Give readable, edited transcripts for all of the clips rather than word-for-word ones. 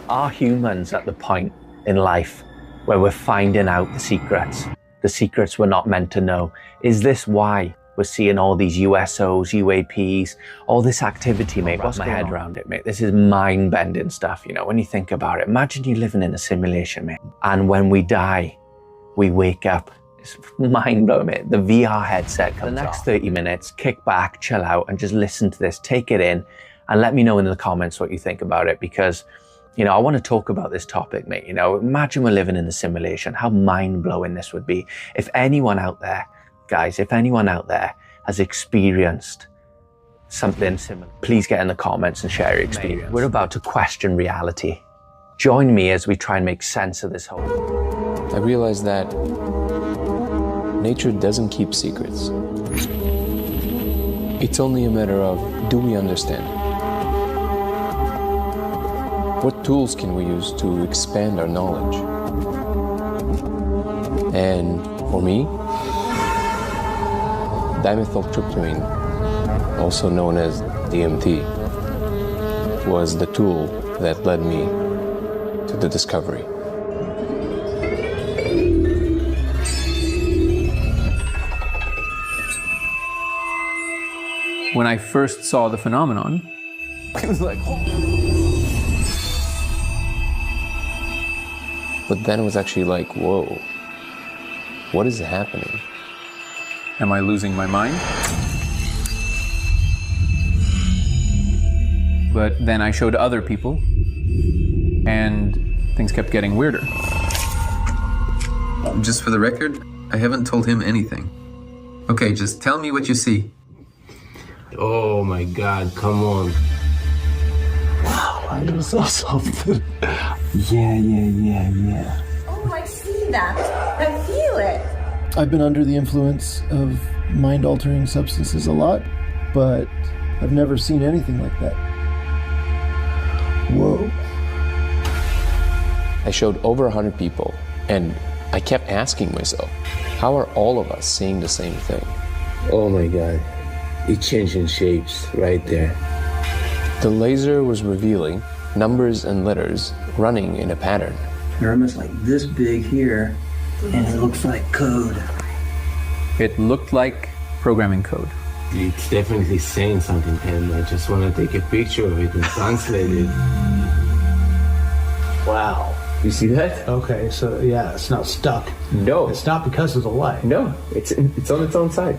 Are humans at the point in life where we're finding out the secrets we're not meant to know? Is this why we're seeing all these USOs, UAPs, all this activity, mate? What's my head around it, mate? This is mind-bending stuff, you know, when you think about it. Imagine you living in a simulation, mate. And when we die, we wake up. It's mind-blowing, mate. The VR headset comes off. The next 30 minutes, kick back, chill out, and just listen to this, take it in, and let me know in the comments what you think about it, because you know, I want to talk about this topic, mate. You know, imagine we're living in a simulation, how mind-blowing this would be. If anyone out there, guys, if anyone out there has experienced something similar, please get in the comments and share your experience. Mate, we're about to question reality. Join me as we try and make sense of this whole... I realized that nature doesn't keep secrets. It's only a matter of, do we understand? What tools can we use to expand our knowledge? And for me, dimethyltryptamine, also known as DMT, was the tool that led me to the discovery. When I first saw the phenomenon, it was like, oh. But then it was actually like, whoa, what is happening? Am I losing my mind? But then I showed other people, and things kept getting weirder. Just for the record, I haven't told him anything. Okay, just tell me what you see. Oh my God, come on. Wow, I just saw something. Yeah. Oh, I see that. I feel it. I've been under the influence of mind-altering substances a lot, but I've never seen anything like that. Whoa. I showed over 100 people, and I kept asking myself, how are all of us seeing the same thing? Oh my God, it changing shapes right there. The laser was revealing numbers and letters running in a pattern. They're almost like this big here, and it looks like code. It looked like programming code. It's definitely saying something, and I just want to take a picture of it and translate it. Wow. You see that? Okay, so yeah, it's not stuck. No. It's not because of the light. No, it's on its own side.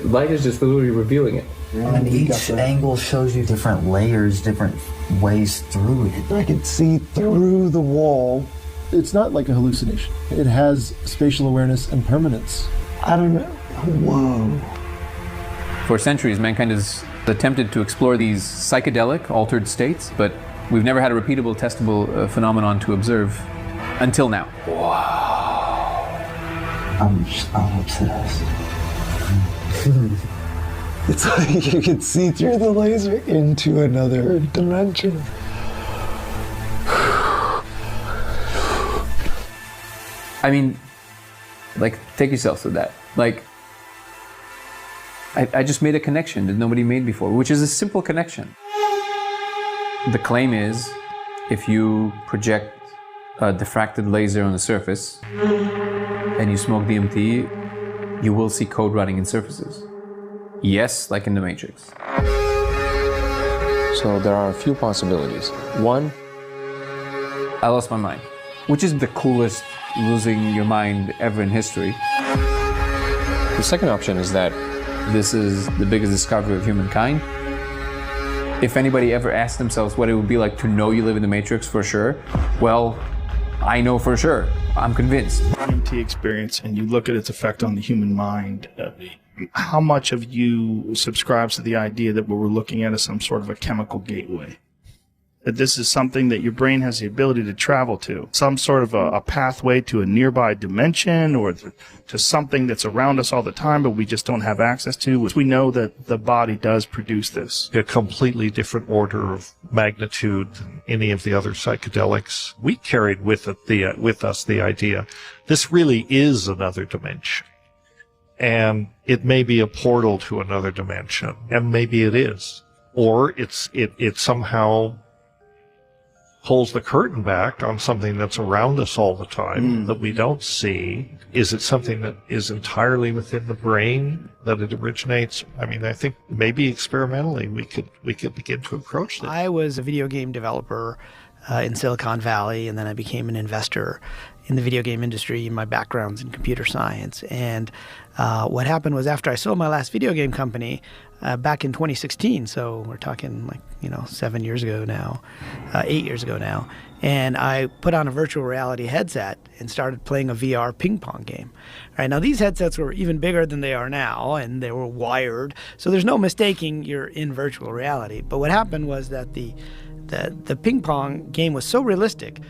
Light is just literally revealing it. And each angle shows you different layers, different ways through it. I can see through the wall. It's not like a hallucination. It has spatial awareness and permanence. I don't know. Whoa. For centuries, mankind has attempted to explore these psychedelic, altered states, but we've never had a repeatable, testable phenomenon to observe until now. Wow. I'm obsessed. It's like you can see through the laser into another dimension. I mean, like, take yourself to that. Like, I just made a connection that nobody made before, which is a simple connection. The claim is, if you project a diffracted laser on the surface and you smoke DMT, you will see code running in surfaces. Yes, like in the Matrix. So there are a few possibilities. One, I lost my mind, which is the coolest losing your mind ever in history. the second option is that this is the biggest discovery of humankind. If anybody ever asked themselves what it would be like to know you live in the Matrix for sure, well, I know for sure. I'm convinced. DMT experience, and you look at its effect on the human mind, how much of you subscribes to the idea that what we're looking at is some sort of a chemical gateway? That this is something that your brain has the ability to travel to, some sort of a pathway to a nearby dimension or to something that's around us all the time, but we just don't have access to. We know that the body does produce this. A completely different order of magnitude than any of the other psychedelics. We carried with us the idea this really is another dimension. And it may be a portal to another dimension, and maybe it is. Or it somehow pulls the curtain back on something that's around us all the time that we don't see. Is it something that is entirely within the brain that it originates? I mean, I think maybe experimentally we could begin to approach this. I was a video game developer in Silicon Valley, and then I became an investor in the video game industry. My background's in computer science. And what happened was, after I sold my last video game company back in 2016, so we're talking 7 years ago now, 8 years ago now, and I put on a virtual reality headset and started playing a VR ping pong game. All right, now these headsets were even bigger than they are now, and they were wired, so there's no mistaking you're in virtual reality. But what happened was that the ping pong game was so realistic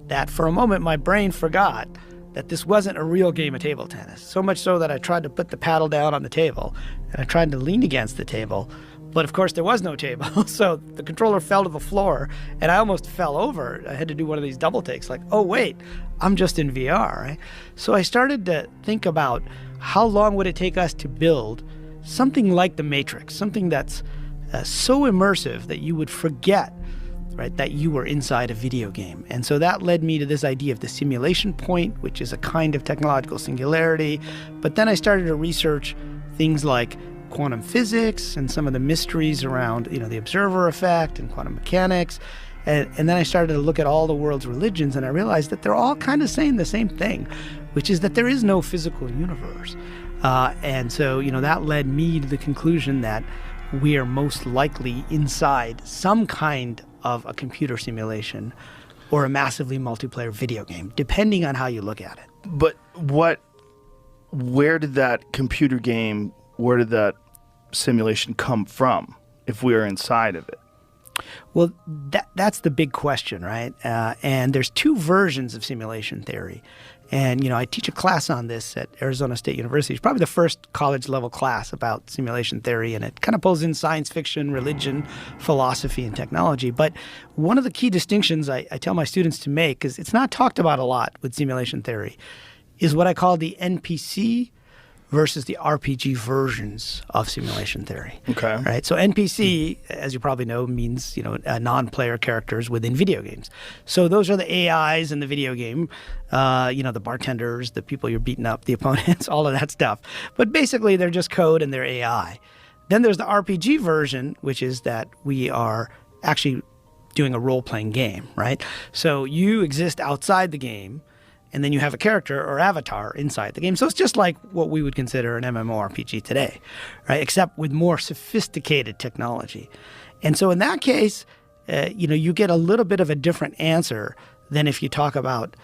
that for a moment my brain forgot that this wasn't a real game of table tennis. So much so that I tried to put the paddle down on the table, and I tried to lean against the table. But of course there was no table, so the controller fell to the floor, and I almost fell over. I had to do one of these double takes, like, oh wait, I'm just in VR, right? So I started to think about how long would it take us to build something like the Matrix, something that's so immersive that you would forget, right, that you were inside a video game. And so that led me to this idea of the simulation point, which is a kind of technological singularity. But then I started to research things like quantum physics and some of the mysteries around, the observer effect and quantum mechanics. And then I started to look at all the world's religions, and I realized that they're all kind of saying the same thing, which is that there is no physical universe. And so, that led me to the conclusion that we are most likely inside some kind of a computer simulation or a massively multiplayer video game, depending on how you look at it. But where did that simulation come from if we are inside of it? Well, that's the big question, right? And there's two versions of simulation theory. And, I teach a class on this at Arizona State University. It's probably the first college-level class about simulation theory, and it kind of pulls in science fiction, religion, philosophy, and technology. But one of the key distinctions I tell my students to make, because it's not talked about a lot with simulation theory, is what I call the NPC versus the RPG versions of simulation theory. Okay. Right. So NPC, as you probably know, means non-player characters within video games. So those are the AIs in the video game. The bartenders, the people you're beating up, the opponents, all of that stuff. But basically, they're just code and they're AI. Then there's the RPG version, which is that we are actually doing a role-playing game. Right. So you exist outside the game, and then you have a character or avatar inside the game. So it's just like what we would consider an MMORPG today, right? Except with more sophisticated technology. And so in that case, you get a little bit of a different answer than if you talk about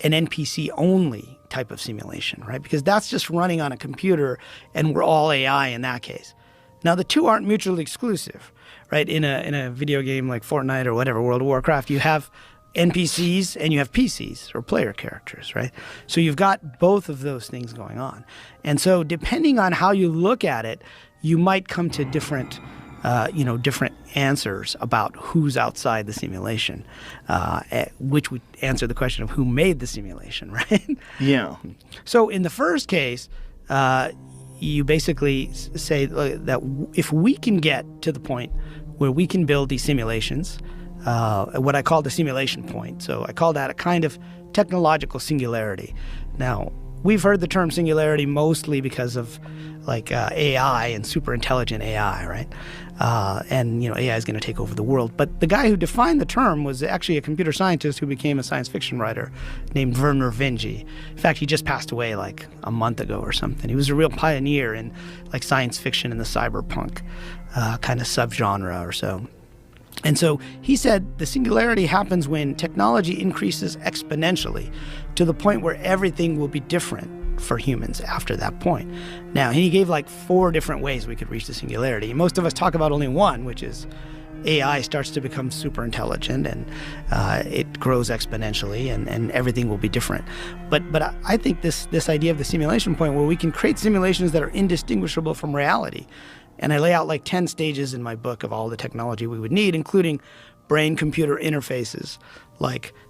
an NPC-only type of simulation, right? Because that's just running on a computer, and we're all AI in that case. Now, the two aren't mutually exclusive, right? In a video game like Fortnite or whatever, World of Warcraft, you have NPCs and you have PCs or player characters, right? So you've got both of those things going on. And so depending on how you look at it, you might come to different answers about who's outside the simulation, which would answer the question of who made the simulation, right? Yeah. So in the first case, you basically say that if we can get to the point where we can build these simulations, what I call the simulation point. So I call that a kind of technological singularity. Now, we've heard the term singularity mostly because of AI and super intelligent AI, right? And AI is going to take over the world. But the guy who defined the term was actually a computer scientist who became a science fiction writer named Werner Vinge. In fact, he just passed away like a month ago or something. He was a real pioneer in science fiction and the cyberpunk kind of subgenre or so. And so he said the singularity happens when technology increases exponentially to the point where everything will be different for humans after that point. Now, he gave 4 different ways we could reach the singularity. Most of us talk about only one, which is AI starts to become super intelligent and it grows exponentially and everything will be different. But I think this idea of the simulation point where we can create simulations that are indistinguishable from reality. And I lay out 10 stages in my book of all the technology we would need, including brain-computer interfaces,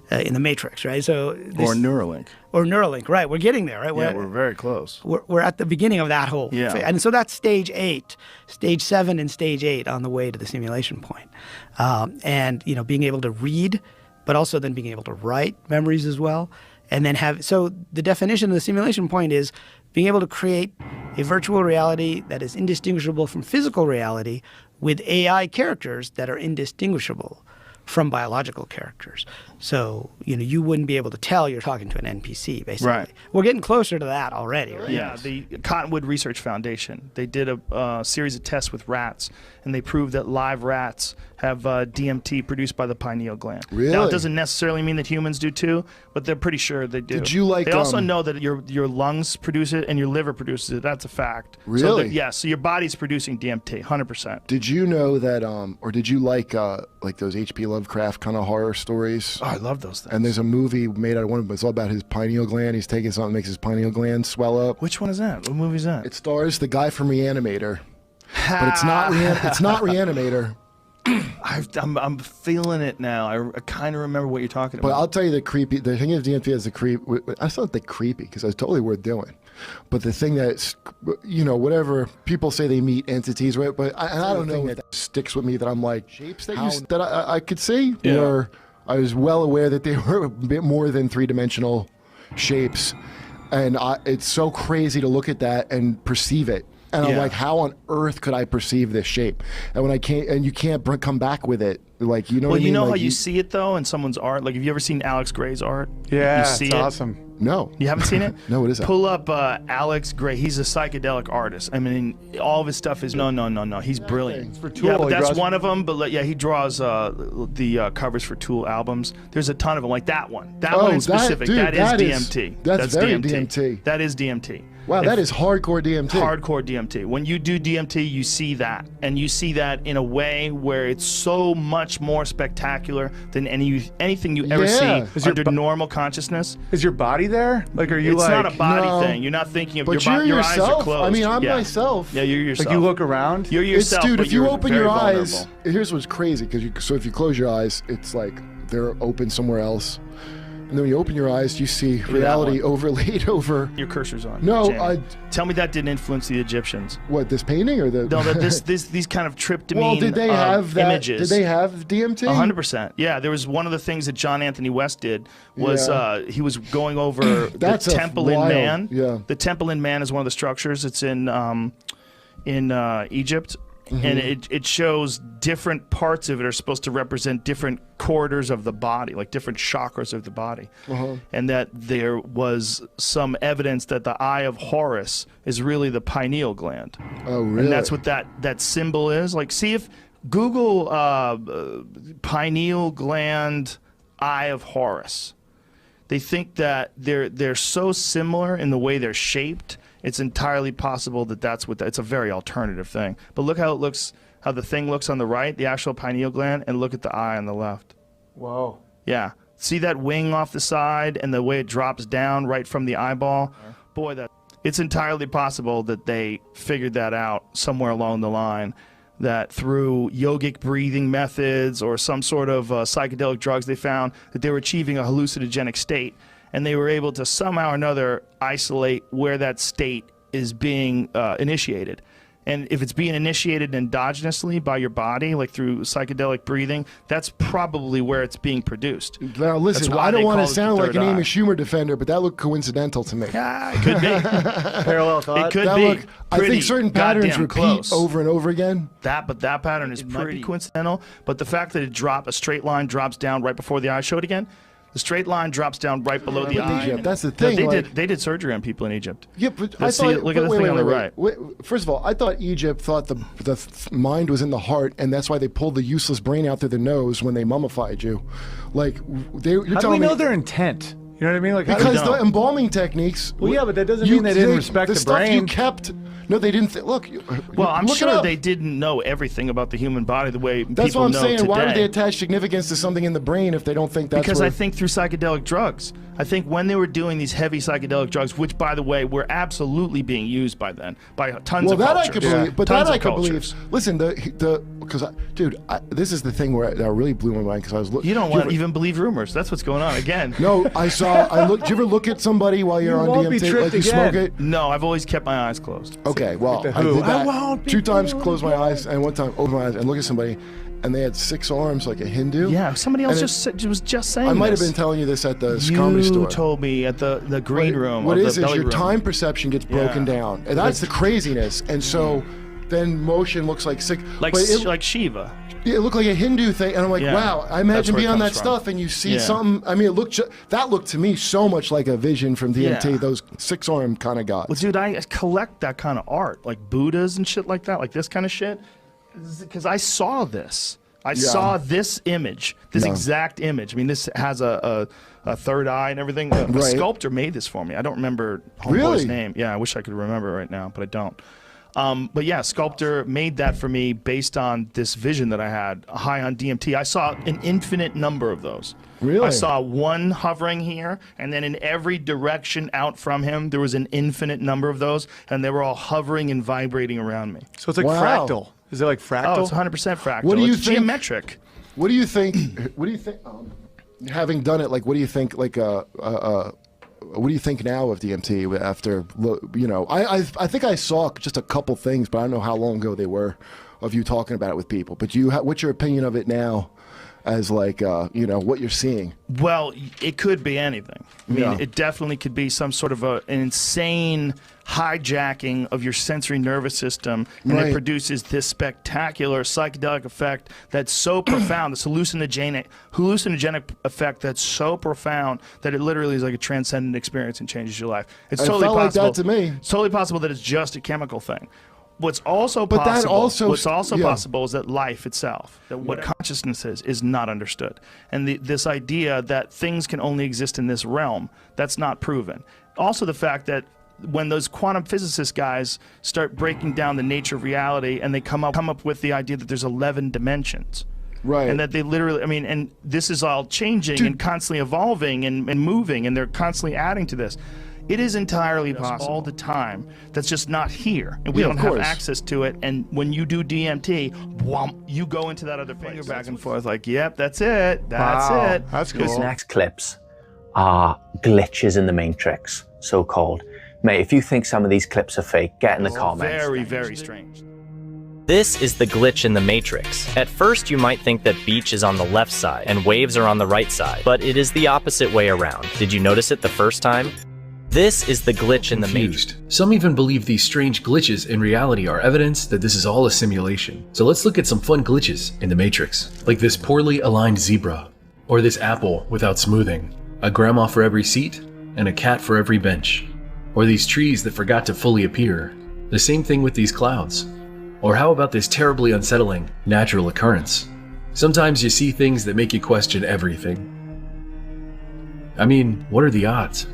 in the Matrix, right? So or Neuralink. Or Neuralink, right? We're getting there, right? We're very close. We're at the beginning of that whole phase. And so that's stage 8, stage 7 and stage 8 on the way to the simulation point. And being able to read but also then being able to write memories as well. And then so the definition of the simulation point is being able to create a virtual reality that is indistinguishable from physical reality with AI characters that are indistinguishable from biological characters. So, you wouldn't be able to tell you're talking to an NPC, basically. Right. We're getting closer to that already, right? Yeah, the Cottonwood Research Foundation, they did a series of tests with rats, and they proved that live rats have DMT produced by the pineal gland. Really? Now, it doesn't necessarily mean that humans do too, but they're pretty sure they do. Did you like? They also know that your lungs produce it and your liver produces it. That's a fact. Really? So your body's producing DMT, 100%. Did you know that, or did you like those H.P. Lovecraft kind of horror stories? Oh, I love those things. And there's a movie made out of one of them. It's all about his pineal gland. He's taking something, makes his pineal gland swell up. Which one is that? What movie is that? It stars the guy from Reanimator, but it's not Reanimator. I'm feeling it now. I kind of remember what you're talking But about. I'll tell you the thing is DMT is the creep. I still don't think creepy because it's totally worth doing. But the thing that's, whatever people say they meet entities, right? But I don't know that sticks with me that I'm like, shapes that I could see, or I was well aware that they were a bit more than three-dimensional shapes. And it's so crazy to look at that and perceive it. And I'm like, how on earth could I perceive this shape? And when I can't, and you can't come back with it, like, what I mean? Well, you know like how you see it though in someone's art. Like, have you ever seen Alex Gray's art? Yeah, you see it's it? awesome. No. You haven't seen it? No, what is that? Pull up Alex Gray. He's a psychedelic artist. I mean, all of his stuff is no. He's brilliant. It's for Tool. Yeah, but He that's draws- one of them. But he draws the covers for Tool albums. There's a ton of them, like that one. That one in specific. That is DMT. That's very DMT. That is DMT. Wow, that is hardcore DMT. Hardcore DMT. When you do DMT, you see that. And you see that in a way where it's so much more spectacular than anything you ever see under normal consciousness. Is your body there? Like, are you It's like... not a body thing. You're not thinking of But your body. you're Your eyes yourself. are closed. I mean, I'm Yeah. myself. Yeah, you're yourself. Like, you look around? You're yourself. Dude, but if you you're open very your eyes, vulnerable. here's what's crazy, so if you close your eyes, it's like they're open somewhere else. And then when you open your eyes, you see reality overlaid over. Your cursor's on. No, Jamie. Tell me that didn't influence the Egyptians. What, this painting or the? No, that these kind of tryptamine Well, did they have that? images. Did they have DMT? 100%. Yeah, there was one of the things that John Anthony West did was he was going over the Temple in Man. Yeah. The Temple in Man is one of the structures. It's in Egypt. Mm-hmm. And it shows different parts of it are supposed to represent different corridors of the body, like different chakras of the body. Uh-huh. And that there was some evidence that the eye of Horus is really the pineal gland. Oh, really? And that's what that symbol is. Like, see if Google pineal gland eye of Horus. They think that they're so similar in the way they're shaped. It's entirely possible that that's what it's a very alternative thing. But look how it looks, how the thing looks on the right, the actual pineal gland, and look at the eye on the left. Whoa. Yeah. See that wing off the side and the way it drops down right from the eyeball? Boy, it's entirely possible that they figured that out somewhere along the line, that through yogic breathing methods or some sort of psychedelic drugs, they found that they were achieving a hallucinogenic state. And they were able to somehow or another isolate where that state is being initiated. And if it's being initiated endogenously by your body, like through psychedelic breathing, that's probably where it's being produced. Now listen, That's why I don't they want call to it sound the like an third Amy eye. Schumer defender, but that looked coincidental to me. Yeah, it could be. Parallel thought? It could That be. look, I think certain patterns goddamn repeat close. over and over again. But that pattern is pretty coincidental. But the fact that a straight line drops down right before the eye, show it again. The straight line drops down right below the eye. Egypt, that's the No, thing, they did surgery on people in Egypt. Yeah, but Let's I thought. see it. Look at the thing on the right. Wait. First of all, I thought Egypt thought the mind was in the heart, and that's why they pulled the useless brain out through the nose when they mummified you. Like you're How do we telling know me their intent? You know what I mean? Like, how do because we the know? embalming techniques. Well, yeah, but that doesn't mean they didn't respect the stuff brain. you kept. No, they didn't. Look. Well, I'm look it sure up. they didn't know everything about the human body the way That's people what I'm know saying. today. Why would they attach significance to something in the brain if they don't think that's Because where... I think through psychedelic drugs. I think when they were doing these heavy psychedelic drugs, which, by the way, were absolutely being used by then by tons Well, of that cultures. I could believe, but Tons that I of could cultures. believe. Listen, because dude, this is the thing where that really blew my mind because I was looking. You don't want to even believe rumors. That's what's going on again. No, I looked. Did you ever look at somebody while you're on won't be DMT? tripped Like you again. smoke it? No, I've always kept my eyes closed. Okay, well, the I Who. did that I won't be 2 times. Close my eyes, and 1 time open my eyes and look at somebody. and they had 6 arms like a Hindu. Yeah, somebody else was just saying I might have this. been telling you this at the comedy store. You told me at the green room. What of is the belly your room. time perception gets broken down, and that's the craziness. And so then motion looks like 6, like Shiva. It looked like a Hindu thing, and I'm like, wow. I imagine being on that stuff, and you see something. I mean, that looked to me so much like a vision from DMT. Yeah. Those 6-arm kind of gods. Well, dude, I collect that kind of art, like Buddhas and shit like that, like this kind of shit, because I saw this. I saw this image, this exact image. I mean, this has a third eye and everything. A sculptor made this for me. I don't remember homeboy's name. Yeah, I wish I could remember it right now, but I don't. But yeah, sculptor made that for me based on this vision that I had high on DMT. I saw an infinite number of those. Really? I saw one hovering here, and then in every direction out from him, there was an infinite number of those, and they were all hovering and vibrating around me. So it's like fractal. Is it like fractal? Oh, it's 100% fractal. What do you it's think? Geometric. What do you think? What do you think? Having done it, like, what do you think? Like, what do you think now of DMT after, you know, I think I saw just a couple things, but I don't know how long ago they were of you talking about it with people. But what's your opinion of it now as like, you know, what you're seeing? Well, it could be anything. I mean, it definitely could be some sort of an insane hijacking of your sensory nervous system, and it produces this spectacular psychedelic effect that's so profound, this hallucinogenic effect that's so profound that it literally is like a transcendent experience and changes your life. It's totally possible. Like that to me. It's totally possible that it's just a chemical thing. What's also possible is that life itself, that what consciousness is not understood. And this idea that things can only exist in this realm, that's not proven. Also the fact that when those quantum physicist guys start breaking down the nature of reality, and they come up with the idea that there's 11 dimensions. Right. And that they literally, I mean, and this is all changing and constantly evolving and moving, and they're constantly adding to this. It is entirely possible all the time. That's just not here, and we don't have access to it. And when you do DMT, whomp, you go into that other finger back and forth, like, yep, that's it. That's it. That's cool. These next clips are glitches in the Matrix, so-called. Mate, if you think some of these clips are fake, get in the comments. Very, very strange. This is the glitch in the Matrix. At first, you might think that beach is on the left side and waves are on the right side, but it is the opposite way around. Did you notice it the first time? This is the glitch in the Matrix. Some even believe these strange glitches in reality are evidence that this is all a simulation. So let's look at some fun glitches in the Matrix, like this poorly aligned zebra, or this apple without smoothing, a grandma for every seat, and a cat for every bench, or these trees that forgot to fully appear. The same thing with these clouds. Or how about this terribly unsettling natural occurrence? Sometimes you see things that make you question everything. I mean, what are the odds?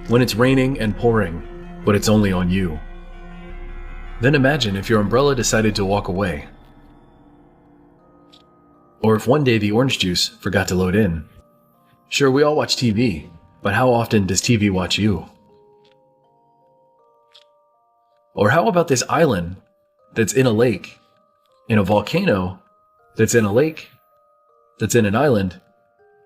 When it's raining and pouring, but it's only on you. Then imagine if your umbrella decided to walk away. Or if one day the orange juice forgot to load in. Sure, we all watch TV, but how often does TV watch you? Or how about this island that's in a lake, in a volcano that's in a lake, that's in an island,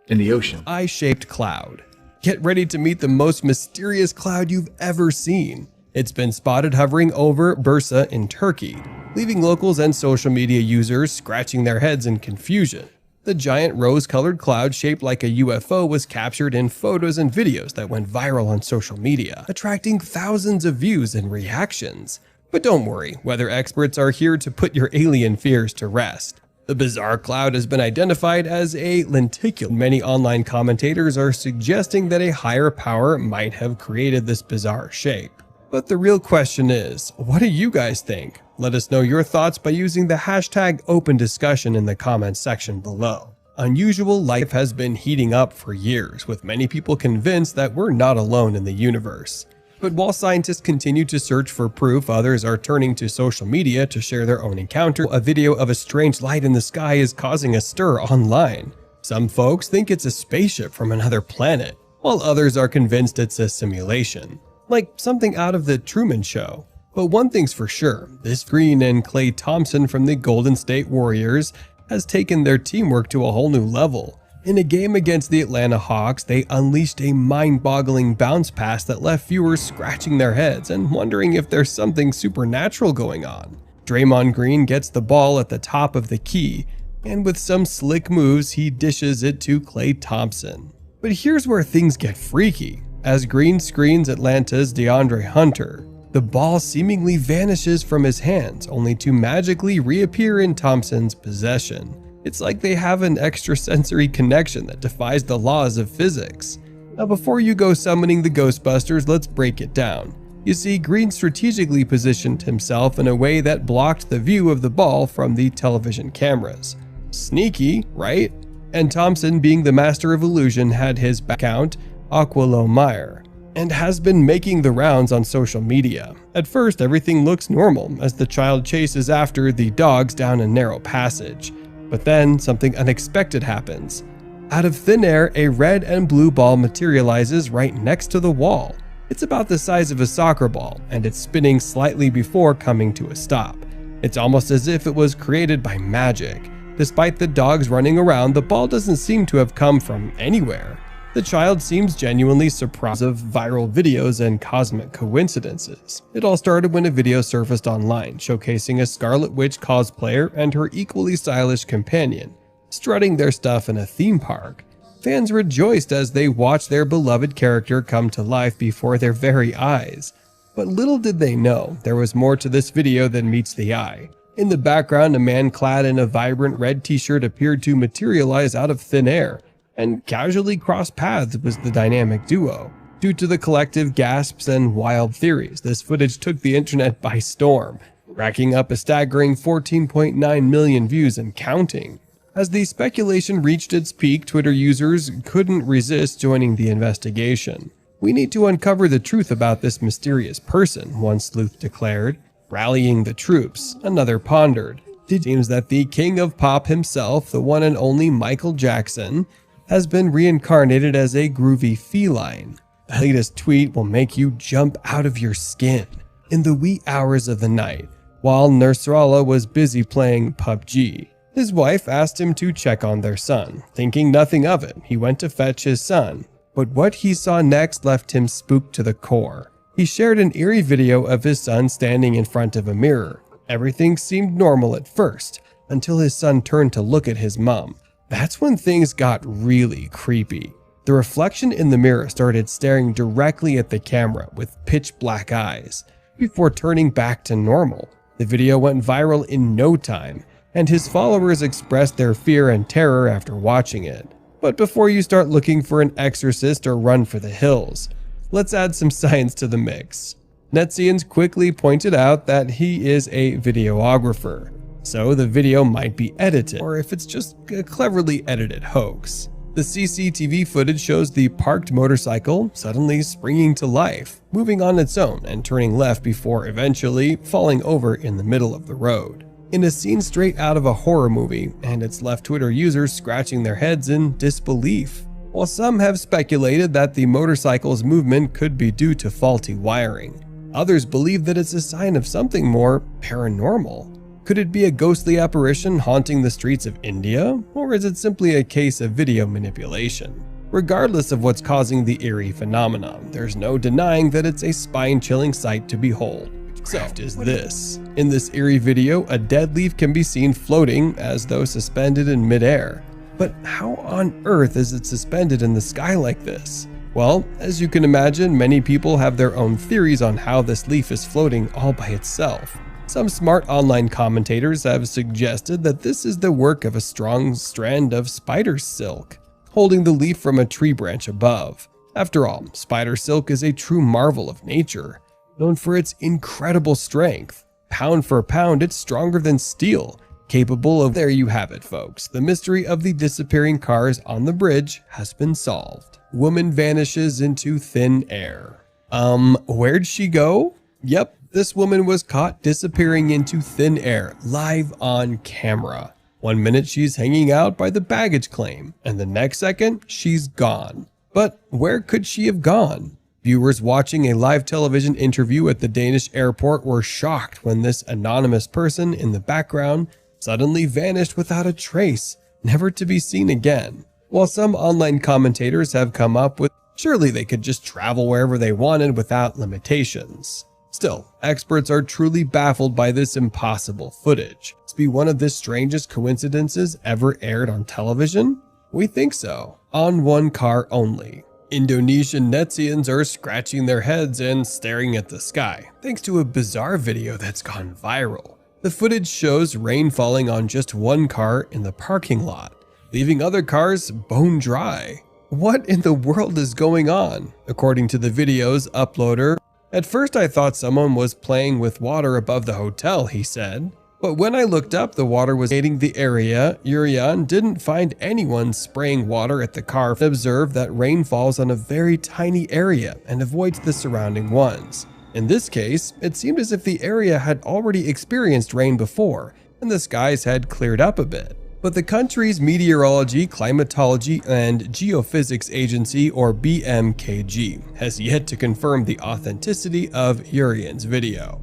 in the ocean? Eye-shaped cloud. Get ready to meet the most mysterious cloud you've ever seen. It's been spotted hovering over Bursa in Turkey, leaving locals and social media users scratching their heads in confusion. The giant rose-colored cloud shaped like a UFO was captured in photos and videos that went viral on social media, attracting thousands of views and reactions. But don't worry, weather experts are here to put your alien fears to rest. The bizarre cloud has been identified as a lenticular. Many online commentators are suggesting that a higher power might have created this bizarre shape. But the real question is, what do you guys think? Let us know your thoughts by using the hashtag #OpenDiscussion in the comments section below. Unusual life has been heating up for years, with many people convinced that we're not alone in the universe. But while scientists continue to search for proof, others are turning to social media to share their own encounter. A video of a strange light in the sky is causing a stir online. Some folks think it's a spaceship from another planet, while others are convinced it's a simulation, like something out of the Truman Show. But one thing's for sure, this Green and Klay Thompson from the Golden State Warriors has taken their teamwork to a whole new level. In a game against the Atlanta Hawks, they unleashed a mind-boggling bounce pass that left viewers scratching their heads and wondering if there's something supernatural going on. Draymond Green gets the ball at the top of the key, and with some slick moves, he dishes it to Klay Thompson. But here's where things get freaky. As Green screens Atlanta's DeAndre Hunter, the ball seemingly vanishes from his hands, only to magically reappear in Thompson's possession. It's like they have an extrasensory connection that defies the laws of physics. Now, before you go summoning the Ghostbusters, let's break it down. You see, Green strategically positioned himself in a way that blocked the view of the ball from the television cameras. Sneaky, right? And Thompson, being the master of illusion, had his account, Aquilo Meyer, and has been making the rounds on social media. At first, everything looks normal as the child chases after the dogs down a narrow passage. But then something unexpected happens. Out of thin air, a red and blue ball materializes right next to the wall. It's about the size of a soccer ball, and it's spinning slightly before coming to a stop. It's almost as if it was created by magic. Despite the dogs running around, the ball doesn't seem to have come from anywhere. The child seems genuinely surprised of viral videos and cosmic coincidences. It all started when a video surfaced online showcasing a Scarlet Witch cosplayer and her equally stylish companion, strutting their stuff in a theme park. Fans rejoiced as they watched their beloved character come to life before their very eyes. But little did they know, there was more to this video than meets the eye. In the background, a man clad in a vibrant red t-shirt appeared to materialize out of thin air, and casually cross paths with the dynamic duo. Due to the collective gasps and wild theories, this footage took the internet by storm, racking up a staggering 14.9 million views and counting. As the speculation reached its peak, Twitter users couldn't resist joining the investigation. "We need to uncover the truth about this mysterious person," one sleuth declared. Rallying the troops, another pondered. It seems that the king of pop himself, the one and only Michael Jackson, has been reincarnated as a groovy feline. The latest tweet will make you jump out of your skin. In the wee hours of the night, while Nasrallah was busy playing PUBG, his wife asked him to check on their son. Thinking nothing of it, he went to fetch his son. But what he saw next left him spooked to the core. He shared an eerie video of his son standing in front of a mirror. Everything seemed normal at first, until his son turned to look at his mom. That's when things got really creepy. The reflection in the mirror started staring directly at the camera with pitch black eyes, before turning back to normal. The video went viral in no time, and his followers expressed their fear and terror after watching it. But before you start looking for an exorcist or run for the hills, let's add some science to the mix. Netzians quickly pointed out that he is a videographer, so the video might be edited, or if it's just a cleverly edited hoax. The CCTV footage shows the parked motorcycle suddenly springing to life, moving on its own and turning left before eventually falling over in the middle of the road. In a scene straight out of a horror movie, and it's left Twitter users scratching their heads in disbelief. While some have speculated that the motorcycle's movement could be due to faulty wiring, others believe that it's a sign of something more paranormal. Could it be a ghostly apparition haunting the streets of India, or is it simply a case of video manipulation? Regardless of what's causing the eerie phenomenon, there's no denying that it's a spine-chilling sight to behold. Except is this. In this eerie video, a dead leaf can be seen floating as though suspended in midair. But how on earth is it suspended in the sky like this? Well, as you can imagine, many people have their own theories on how this leaf is floating all by itself. Some smart online commentators have suggested that this is the work of a strong strand of spider silk, holding the leaf from a tree branch above. After all, spider silk is a true marvel of nature, known for its incredible strength. Pound for pound, it's stronger than steel, capable of— There you have it, folks. The mystery of the disappearing cars on the bridge has been solved. Woman vanishes into thin air. Where'd she go? Yep. This woman was caught disappearing into thin air, live on camera. 1 minute she's hanging out by the baggage claim, and the next second she's gone. But where could she have gone? Viewers watching a live television interview at the Danish airport were shocked when this anonymous person in the background suddenly vanished without a trace, never to be seen again. While some online commentators have come up with surely they could just travel wherever they wanted without limitations. Still, experts are truly baffled by this impossible footage. To be one of the strangest coincidences ever aired on television? We think so. On one car only. Indonesian netizens are scratching their heads and staring at the sky, thanks to a bizarre video that's gone viral. The footage shows rain falling on just one car in the parking lot, leaving other cars bone dry. What in the world is going on? According to the video's uploader, at first I thought someone was playing with water above the hotel, he said. But when I looked up, the water was hitting the area. Urian didn't find anyone spraying water at the car and observed that rain falls on a very tiny area and avoids the surrounding ones. In this case, it seemed as if the area had already experienced rain before, and the skies had cleared up a bit. But the country's Meteorology, Climatology, and Geophysics Agency, or BMKG, has yet to confirm the authenticity of Urian's video.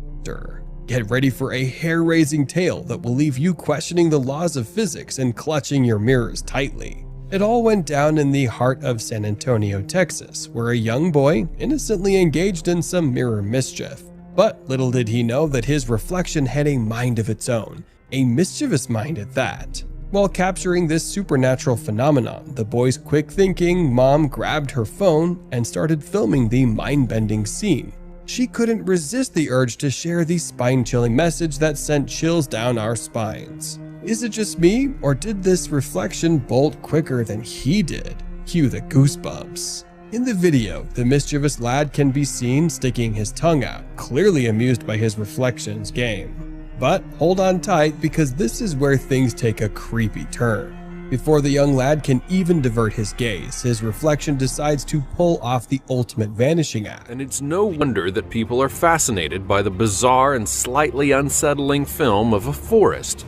Get ready for a hair-raising tale that will leave you questioning the laws of physics and clutching your mirrors tightly. It all went down in the heart of San Antonio, Texas, where a young boy innocently engaged in some mirror mischief. But little did he know that his reflection had a mind of its own, a mischievous mind at that. While capturing this supernatural phenomenon, the boy's quick-thinking mom grabbed her phone and started filming the mind-bending scene. She couldn't resist the urge to share the spine-chilling message that sent chills down our spines. Is it just me, or did this reflection bolt quicker than he did? Cue the goosebumps. In the video, the mischievous lad can be seen sticking his tongue out, clearly amused by his reflection's game. But hold on tight, because this is where things take a creepy turn. Before the young lad can even divert his gaze, his reflection decides to pull off the ultimate vanishing act. And it's no wonder that people are fascinated by the bizarre and slightly unsettling film of a forest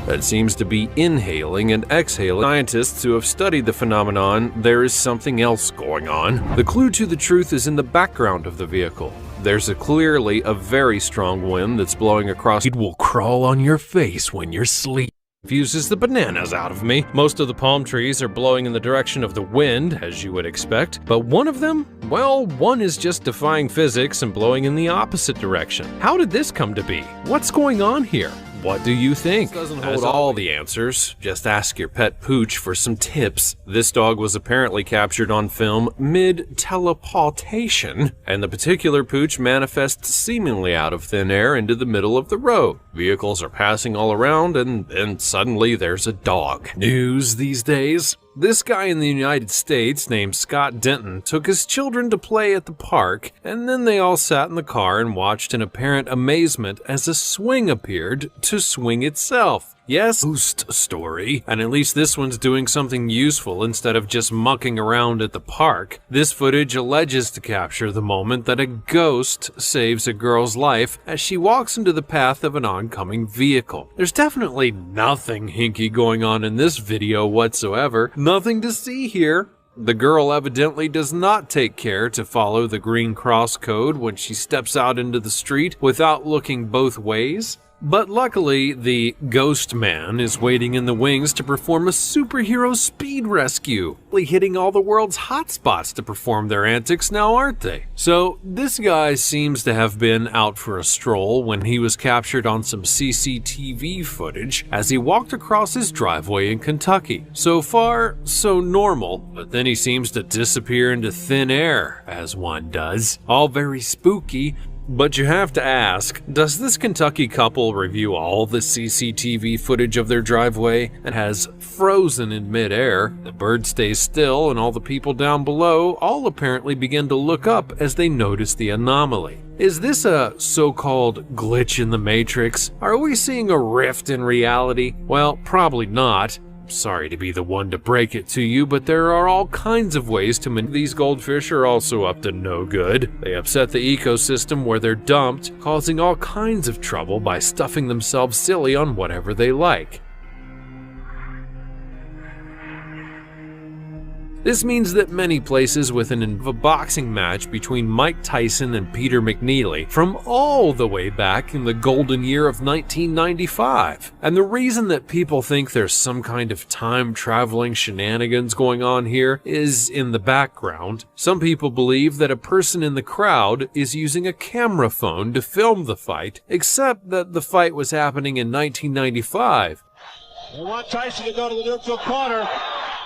that seems to be inhaling and exhaling. Scientists who have studied the phenomenon, there is something else going on. The clue to the truth is in the background of the vehicle. There's clearly a very strong wind that's blowing across. It will crawl on your face when you're asleep. Confuses the bananas out of me. Most of the palm trees are blowing in the direction of the wind, as you would expect. But one of them? Well, one is just defying physics and blowing in the opposite direction. How did this come to be? What's going on here? What do you think? This doesn't hold all the answers. Just ask your pet Pooch for some tips. This dog was apparently captured on film mid-teleportation, and the particular Pooch manifests seemingly out of thin air into the middle of the road. Vehicles are passing all around, and then suddenly there's a dog. News these days? This guy in the United States named Scott Denton took his children to play at the park, and then they all sat in the car and watched in apparent amazement as a swing appeared to swing itself. Yes, ghost story, and at least this one's doing something useful instead of just mucking around at the park. This footage alleges to capture the moment that a ghost saves a girl's life as she walks into the path of an oncoming vehicle. There's definitely nothing hinky going on in this video whatsoever. Nothing to see here. The girl evidently does not take care to follow the green cross code when she steps out into the street without looking both ways. But luckily, the ghost man is waiting in the wings to perform a superhero speed rescue, hitting all the world's hotspots to perform their antics now, aren't they? So this guy seems to have been out for a stroll when he was captured on some CCTV footage as he walked across his driveway in Kentucky. So far, so normal, but then he seems to disappear into thin air, as one does. All very spooky. But you have to ask, does this Kentucky couple review all the CCTV footage of their driveway that has frozen in midair? The bird stays still and all the people down below all apparently begin to look up as they notice the anomaly. Is this a so-called glitch in the Matrix? Are we seeing a rift in reality? Well, probably not. Sorry to be the one to break it to you, but there are all kinds of ways to manipulate. These goldfish are also up to no good. They upset the ecosystem where they're dumped, causing all kinds of trouble by stuffing themselves silly on whatever they like. This means that many places within a boxing match between Mike Tyson and Peter McNeely from all the way back in the golden year of 1995. And the reason that people think there's some kind of time-traveling shenanigans going on here is in the background. Some people believe that a person in the crowd is using a camera phone to film the fight, except that the fight was happening in 1995. They want Tyson to go to the neutral corner.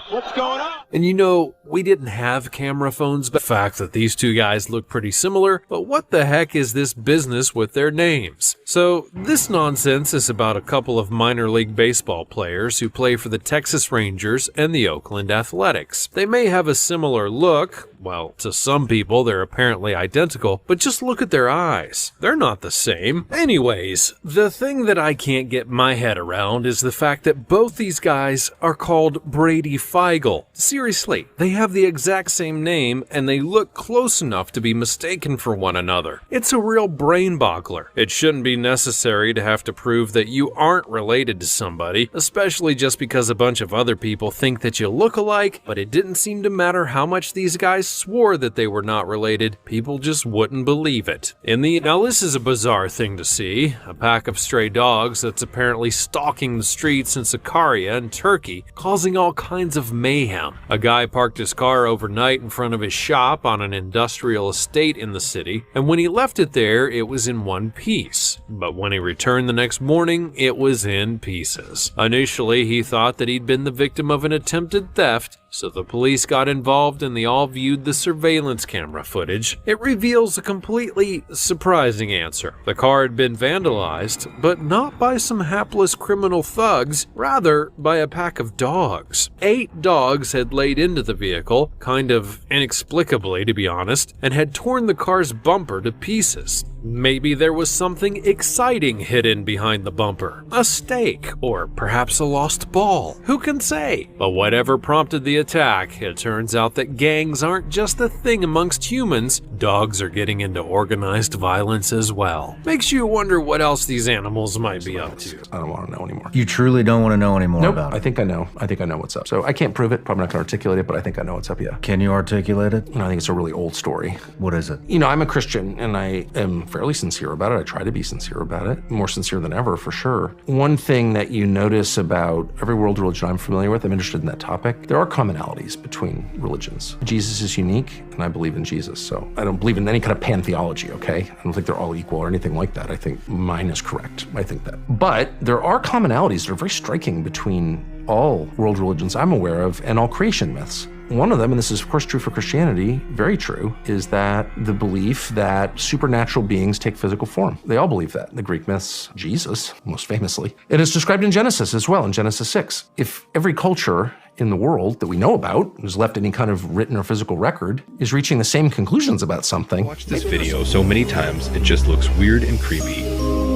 What's going on? And you know, we didn't have camera phones, but the fact that these two guys look pretty similar, but what the heck is this business with their names? So this nonsense is about a couple of minor league baseball players who play for the Texas Rangers and the Oakland Athletics. They may have a similar look. Well, to some people, they're apparently identical, but just look at their eyes. They're not the same. Anyways, the thing that I can't get my head around is the fact that both these guys are called Brady Feigl. Seriously, they have the exact same name, and they look close enough to be mistaken for one another. It's a real brain boggler. It shouldn't be necessary to have to prove that you aren't related to somebody, especially just because a bunch of other people think that you look alike, but it didn't seem to matter how much these guys swore that they were not related. People just wouldn't believe it. Now this is a bizarre thing to see. A pack of stray dogs that's apparently stalking the streets in Sakarya in Turkey, causing all kinds of mayhem. A guy parked his car overnight in front of his shop on an industrial estate in the city, and when he left it there, it was in one piece. But when he returned the next morning, it was in pieces. Initially, he thought that he'd been the victim of an attempted theft, so the police got involved and they all viewed the surveillance camera footage. It reveals a completely surprising answer. The car had been vandalized, but not by some hapless criminal thugs, rather by a pack of dogs. 8 dogs had laid into the vehicle, kind of inexplicably to be honest, and had torn the car's bumper to pieces. Maybe there was something exciting hidden behind the bumper. A stake, or perhaps a lost ball. Who can say? But whatever prompted the attack, it turns out that gangs aren't just a thing amongst humans. Dogs are getting into organized violence as well. Makes you wonder what else these animals might be up to. I don't want to know anymore. You truly don't want to know anymore about it? I think I know. I think I know what's up. So I can't prove it, probably not going to articulate it, but I think I know what's up, yeah. Can you articulate it? I think it's a really old story. What is it? You know, I'm a Christian, and I am fairly sincere about it. I try to be sincere about it. More sincere than ever, for sure. One thing that you notice about every world religion I'm familiar with, I'm interested in that topic, there are commonalities between religions. Jesus is unique, and I believe in Jesus, so I don't believe in any kind of pantheology, okay? I don't think they're all equal or anything like that. I think mine is correct. I think that. But there are commonalities that are very striking between all world religions I'm aware of and all creation myths. One of them, and this is of course true for Christianity, very true, is that the belief that supernatural beings take physical form. They all believe that. The Greek myths, Jesus, most famously. It is described in Genesis as well, in Genesis 6. If every culture in the world that we know about, has left any kind of written or physical record, is reaching the same conclusions about something. Watch this video so many times it just looks weird and creepy.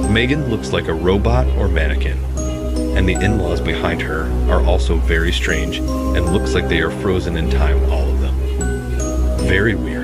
Megan looks like a robot or mannequin, and the in-laws behind her are also very strange and looks like they are frozen in time, all of them. Very weird.